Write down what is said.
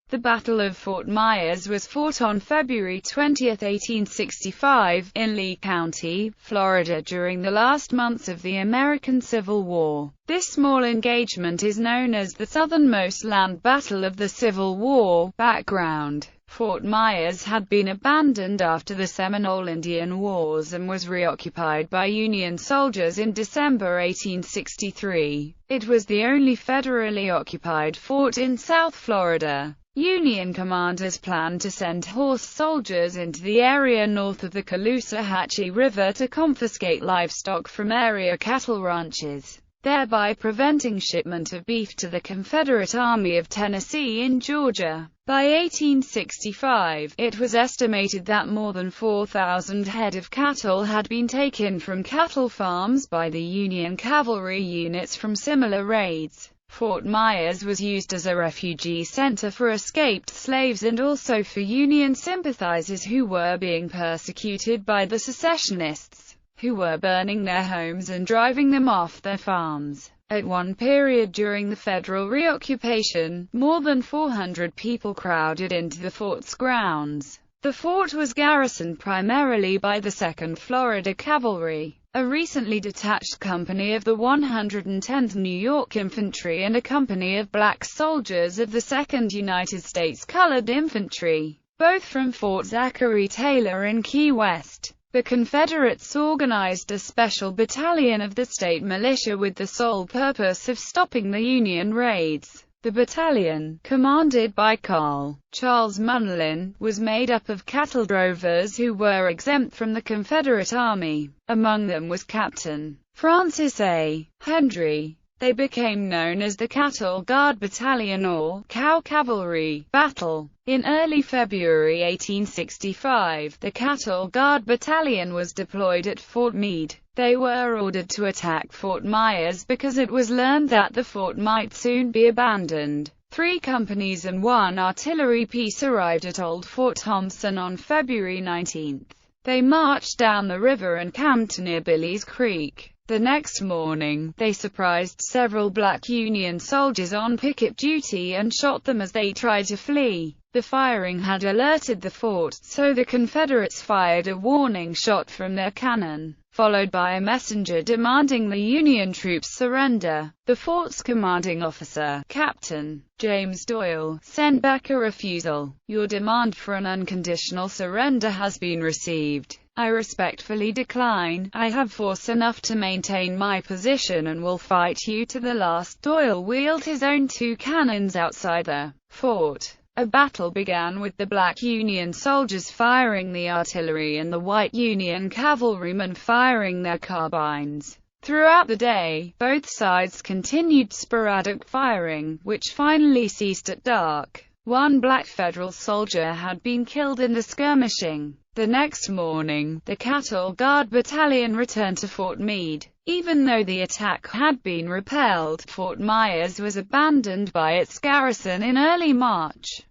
The Battle of Fort Myers was fought on February 20, 1865, in Lee County, Florida during the last months of the American Civil War. This small engagement is known as the southernmost land battle of the Civil War. Background: Fort Myers had been abandoned after the Seminole Indian Wars and was reoccupied by Union soldiers in December 1863. It was the only federally occupied fort in South Florida. Union commanders planned to send horse soldiers into the area north of the Caloosahatchee River to confiscate livestock from area cattle ranches, thereby preventing shipment of beef to the Confederate Army of Tennessee in Georgia. By 1865, it was estimated that more than 4,000 head of cattle had been taken from cattle farms by the Union cavalry units from similar raids. Fort Myers was used as a refugee center for escaped slaves and also for Union sympathizers who were being persecuted by the secessionists, who were burning their homes and driving them off their farms. At one period during the federal reoccupation, more than 400 people crowded into the fort's grounds. The fort was garrisoned primarily by the 2nd Florida Cavalry, a recently detached company of the 110th New York Infantry and a company of black soldiers of the 2nd United States Colored Infantry, both from Fort Zachary Taylor in Key West. The Confederates organized a special battalion of the state militia with the sole purpose of stopping the Union raids. The battalion, commanded by Carl Charles Munlin, was made up of cattle drovers who were exempt from the Confederate Army. Among them was Captain Francis A. Hendry. They became known as the Cattle Guard Battalion or Cow Cavalry. Battle. In early February 1865, the Cattle Guard Battalion was deployed at Fort Meade. They were ordered to attack Fort Myers because it was learned that the fort might soon be abandoned. 3 companies and 1 artillery piece arrived at Old Fort Thompson on February 19. They marched down the river and camped near Billy's Creek. The next morning, they surprised several black Union soldiers on picket duty and shot them as they tried to flee. The firing had alerted the fort, so the Confederates fired a warning shot from their cannon, followed by a messenger demanding the Union troops surrender. The fort's commanding officer, Captain James Doyle, sent back a refusal. "Your demand for an unconditional surrender has been received. I respectfully decline. I have force enough to maintain my position and will fight you to the last." Doyle wheeled his own 2 cannons outside the fort. A battle began with the black Union soldiers firing the artillery and the white Union cavalrymen firing their carbines. Throughout the day, both sides continued sporadic firing, which finally ceased at dark. 1 black Federal soldier had been killed in the skirmishing. The next morning, the Cattle Guard Battalion returned to Fort Meade. Even though the attack had been repelled, Fort Myers was abandoned by its garrison in early March.